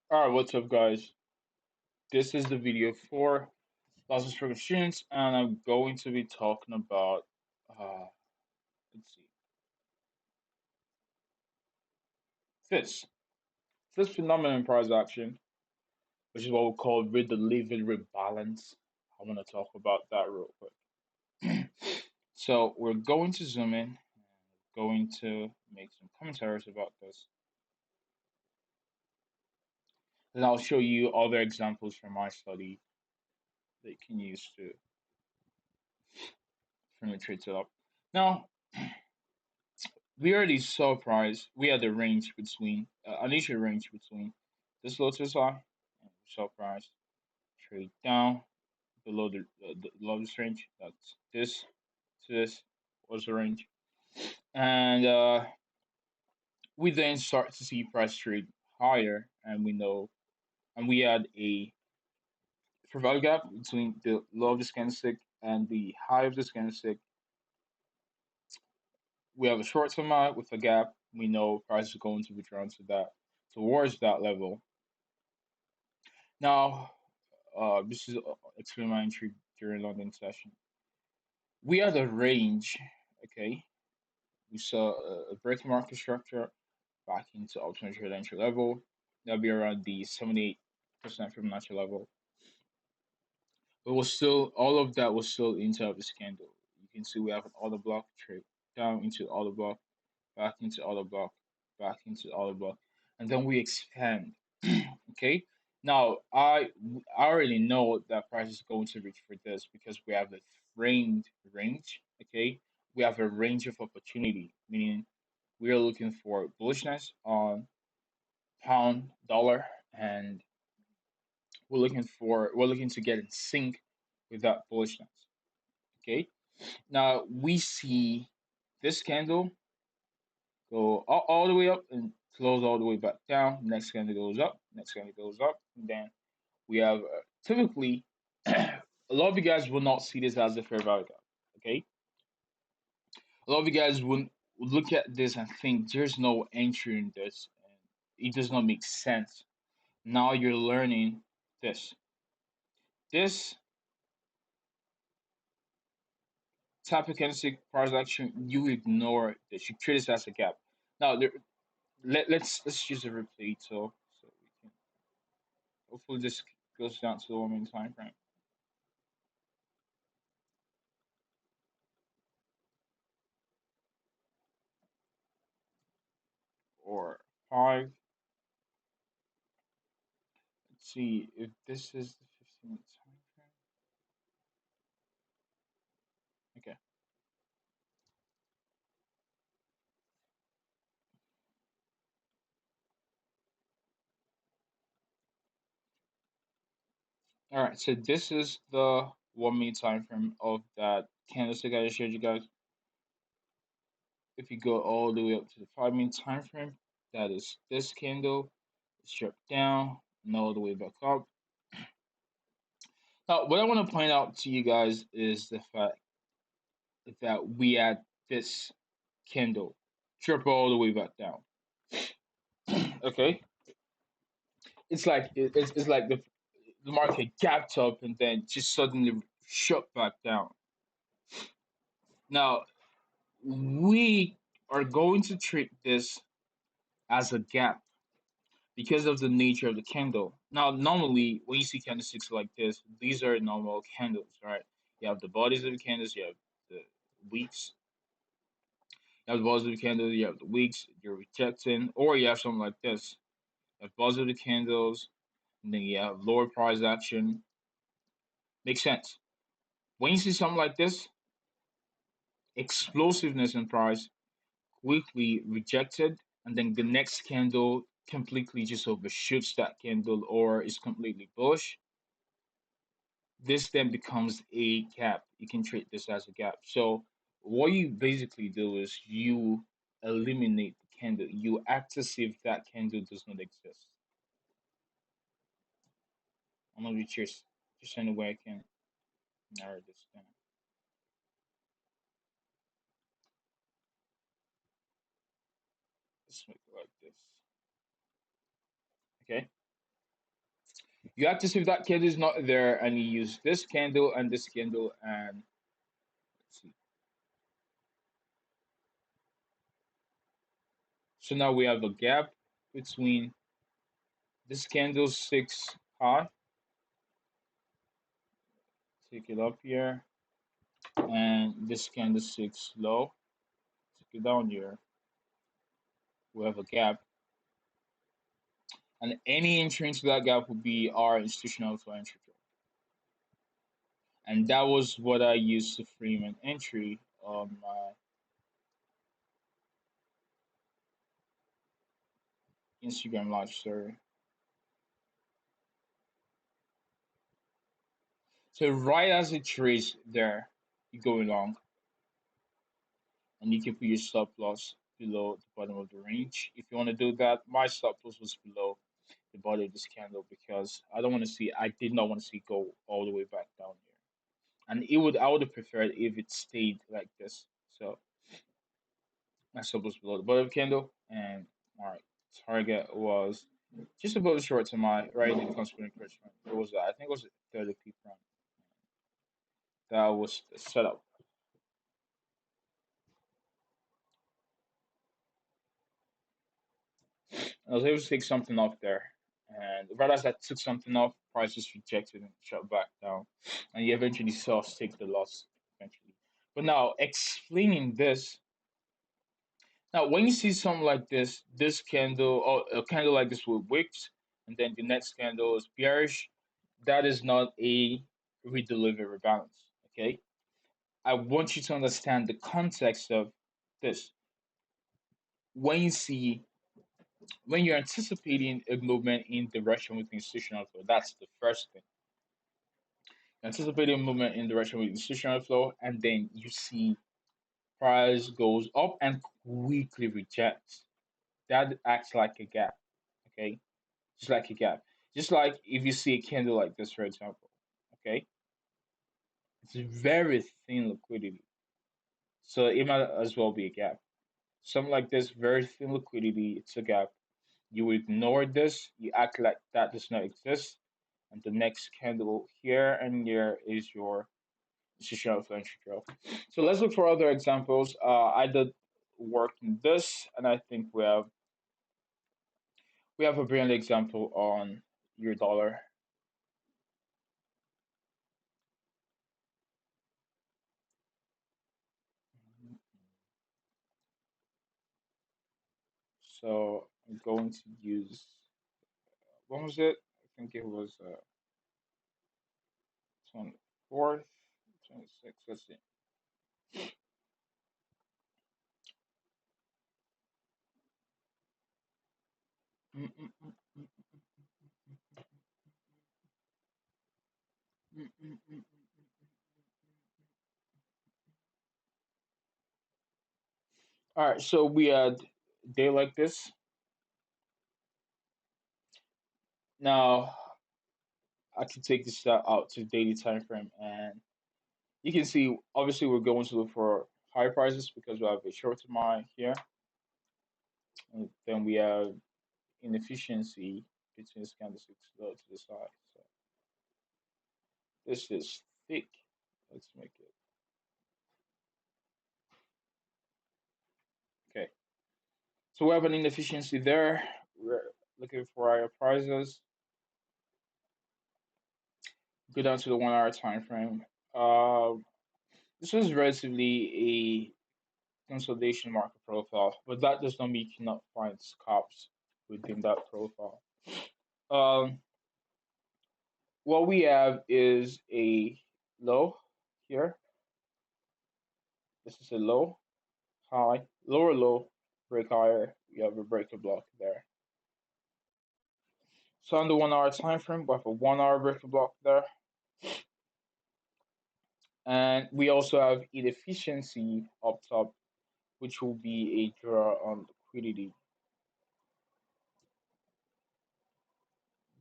Alright, what's up, guys? This is the video for Lots of students, and I'm going to be talking about, uh, let's see, this. This phenomenon in price action, which is what we call read the livid rebalance. I want to talk about that real quick. So, we're going to zoom in, and going to make some commentaries about this. Then I'll show you other examples from my study that you can use to firmly trace it up. Now, we already saw price. We had a range between initial range between this low to this high, and we saw price trade down below the lowest range. That's this to this was the range, and we then start to see price trade higher, and we know, and we had a fair value gap between the low of this candlestick and the high of this candlestick. We have a short term high with a gap. We know price is going to be drawn to that towards that level. Now, this is experimentary during London session. We had a range, okay? We saw a break market structure back into alternative entry level. That'll be around the 78% Fibonacci level. But was still, all of that was still inside of this candle. You can see we have an order block trade down into order block, back into order block, back into order block, and then we expand. Okay. Now I already know that price is going to reach for this because we have a framed range. Okay, we have a range of opportunity, meaning we are looking for bullishness on pound dollar, and we're looking to get in sync with that bullishness. Okay. Now we see this candle go all the way up and close all the way back down. Next candle goes up. Next candle goes up, and then we have typically a lot of you guys will not see this as a fair value gap. Okay, a lot of you guys would look at this and think there's no entry in this, and it does not make sense. Now you're learning this. This type of candlestick price action, you ignore this. You treat this as a gap. Now let's use a replay so we can hopefully this goes down to the 1 minute time frame or five. Let's see if this is the 15 minute time frame. Okay. All right. So this is the 1 minute time frame of that candlestick I just showed you guys. If you go all the way up to the 5 minute time frame, that is this candle. It's dropped down and all the way back up. Now, what I want to point out to you guys is the fact that we had this candle drop all the way back down. Okay, it's like the market gapped up and then just suddenly shut back down. Now we are going to treat this as a gap because of the nature of the candle. Now, normally when you see candlesticks like this, these are normal candles, right? You have the bodies of the candles, you have the wicks, you have the bodies of the candles, you have the wicks, you're rejecting, or you have something like this. You have bodies of the candles, and then you have lower price action. Makes sense. When you see something like this, explosiveness in price quickly rejected, and then the next candle completely just overshoots that candle or is completely bullish. This then becomes a gap. You can treat this as a gap. So what you basically do is you eliminate the candle. You act as if that candle does not exist. I'm gonna be just any way I can narrow this down. Let's make it like this. Okay. You have to see if that candle is not there, and you use this candle and this candle, and let's see. So now we have a gap between this candlestick's high, take it up here, and this candlestick's low, take it down here. We have a gap, and any entry into that gap would be our institutional flow entry drill. And that was what I used to frame an entry on my Instagram live story. So right as it trades there, you go along, and you can put your stop loss below the bottom of the range. If you want to do that, my stop loss was below the body of this candle because I did not want to see it go all the way back down here. And I would have preferred if it stayed like this. So my stop was below the bottom of the candle, and all right, target was just above the short to my right in the conspicuous encouragement. It was I think it was 30 p prime. That was the setup. I was able to take something off there. And right as I took something off, price just rejected and shut back down. And you eventually saw us take the loss eventually. But now explaining this, now when you see something like this candle or a candle like this with wicks, and then the next candle is bearish, that is not a redelivery rebalance. Okay. I want you to understand the context of this. When you see when you're anticipating a movement in direction with institutional flow, that's the first thing. Anticipating a movement in direction with institutional flow, and then you see price goes up and quickly rejects. That acts like a gap, okay? Just like a gap. Just like if you see a candle like this, for example, okay? It's very thin liquidity, so it might as well be a gap. Something like this, very thin liquidity, it's a gap. You ignore this, you act like that does not exist, and the next candle here and here is your institutional entry drill. So let's look for other examples. I did work in this, and I think we have a brilliant example on your dollar. So I'm going to use when was it? I think it was 24th, 26th. Let's see. Mm, mm, mm, mm, mm, mm, mm, All right, so we had a day like this. Now I can take this out to the daily time frame, and you can see obviously we're going to look for higher prices because we have a short term here, and then we have inefficiency between this candlesticks low to the side. So this is thick. Let's make it okay. So we have an inefficiency there. We're looking for higher prices. Go down to the 1 hour time frame. This was relatively a consolidation market profile, but that does not mean you cannot find scalps within that profile. Um, what we have is a low here. This is a low, high, lower low, break higher. We have a breaker block there. So on the 1 hour time frame, we have a 1 hour breaker block there. And we also have inefficiency up top, which will be a draw on liquidity.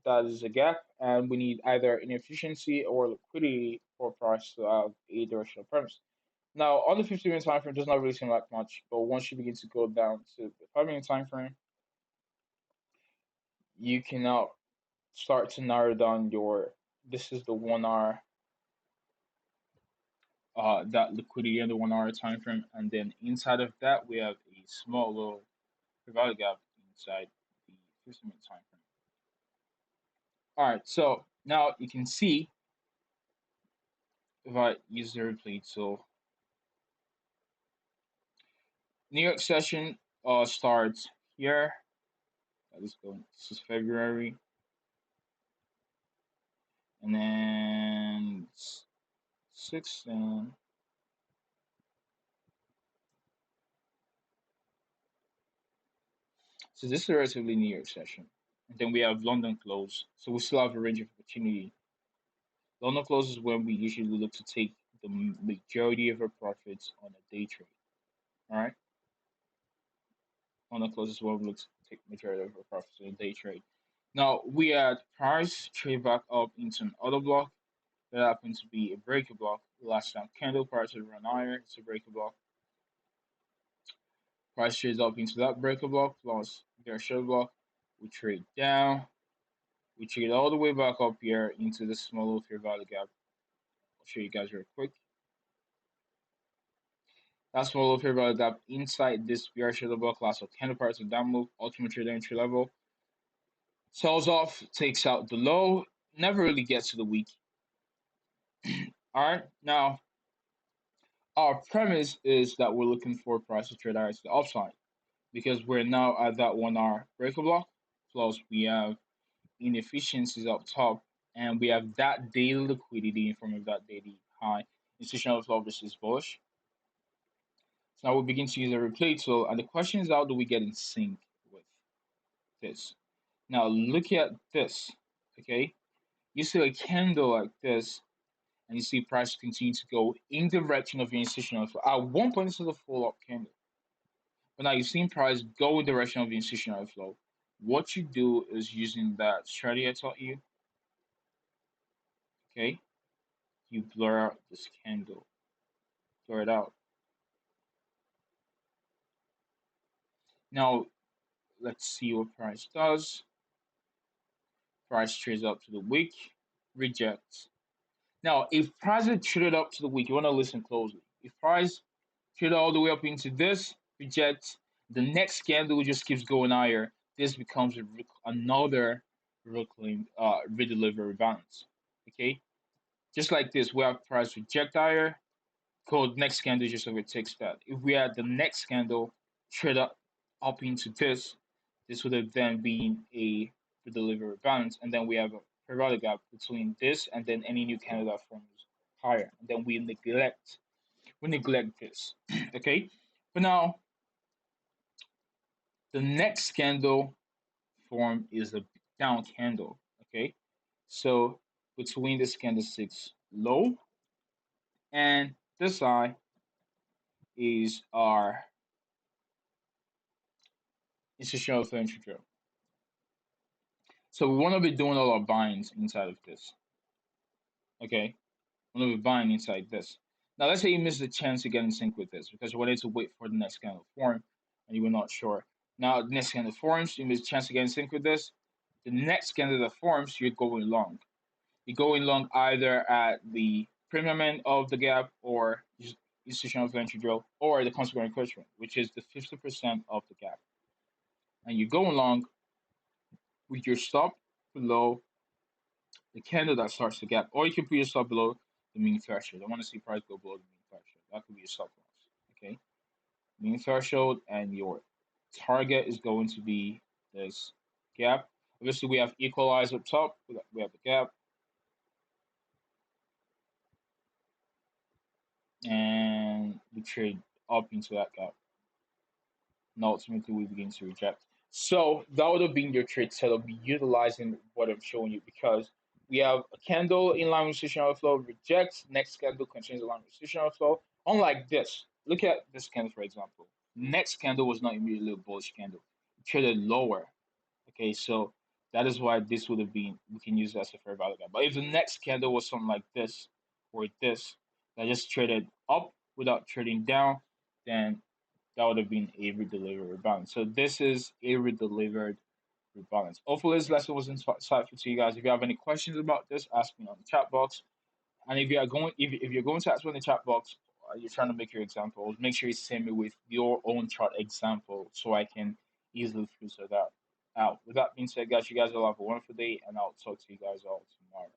That is a gap, and we need either inefficiency or liquidity for price to have a directional premise. Now, on the 50-minute time frame, does not really seem like much, but once you begin to go down to the 5-minute time frame, you cannot. start to narrow down your. This is the 1 hour, that liquidity in the 1 hour time frame, and then inside of that we have a small little value gap inside the 50-minute time frame. All right, so now you can see if I use the replay tool, New York session starts here. Let's go. This is February, and then 16. So this is a relatively New York session. And then we have London close. So we still have a range of opportunity. London close is when we usually look to take the majority of our profits on a day trade. All right. London close is when we look to take majority of our profits on a day trade. Now we had price trade back up into an auto block. That happened to be a breaker block. The last time candle price had run higher. It's a breaker block. Price trades up into that breaker block plus their shadow block. We trade down. We trade all the way back up here into the small little fair value gap. I'll show you guys real quick. That small little fair value gap inside this bear shadow block last of candle price of down move. Ultimate trader entry level. Sells off, takes out the low. Never really gets to the week. All right, now our premise is that we're looking for price to trade out to the upside because we're now at that 1 hour breaker block. Plus, we have inefficiencies up top, and we have that daily liquidity in form of that daily high. Institutional flow versus bullish. So now we begin to use a replay tool, and the question is, how do we get in sync with this? Now look at this. Okay, you see a candle like this, and you see price continue to go in the direction of your institutional flow. At one point, this is a full up candle, but now you've seen price go in the direction of the institutional flow. What you do is using that strategy I taught you. Okay, you blur out this candle, blur it out. Now let's see what price does. Price trades up to the week, rejects. Now, if price had traded up to the week, you want to listen closely. If price traded all the way up into this, rejects, the next candle just keeps going higher. This becomes another reclaim, redelivery balance. Okay, just like this, we have price reject higher, called next candle just overtakes that. If we had the next candle trade up into this, this would have then been a delivery balance, and then we have a periodic gap between this and then any new candle that forms higher. And then we neglect this. Okay, but now the next candle form is a down candle. Okay, so between this candlestick's low and this high is our institutional financial drill. So we want to be doing all our binds inside of this. Okay, we want to be buying inside this. Now let's say you missed the chance to get in sync with this because you wanted to wait for the next candle to form and you were not sure. Now the next candle forms, you missed a chance to get in sync with this. The next candle that forms, you're going long. You're going long either at the premium end of the gap or institutional financial drill or the consequent encroachment, which is the 50% of the gap. And you're going long with your stop below the candle that starts the gap, or you can put your stop below the mean threshold. I want to see price go below the mean threshold. That could be a stop loss. Okay, mean threshold, and your target is going to be this gap. Obviously, we have equalize up top. We have the gap, and we trade up into that gap. And ultimately, we begin to reject. So that would have been your trade setup, utilizing what I'm showing you because we have a candle in line with institutional flow, rejects, next candle continues in line with institutional flow. Unlike this, look at this candle for example. Next candle was not immediately a bullish candle. It traded lower. Okay, so that is why this would have been, we can use that as a fair value gap. But if the next candle was something like this or this, that just traded up without trading down, then that would have been a redelivered balance. So this is a redelivered rebalance. Hopefully, this lesson was insightful to you guys. If you have any questions about this, ask me on the chat box. And if you're going to ask me in the chat box, you're trying to make your examples, make sure you send me with your own chart example so I can easily filter that out. With that being said, guys, you guys all have a wonderful day, and I'll talk to you guys all tomorrow.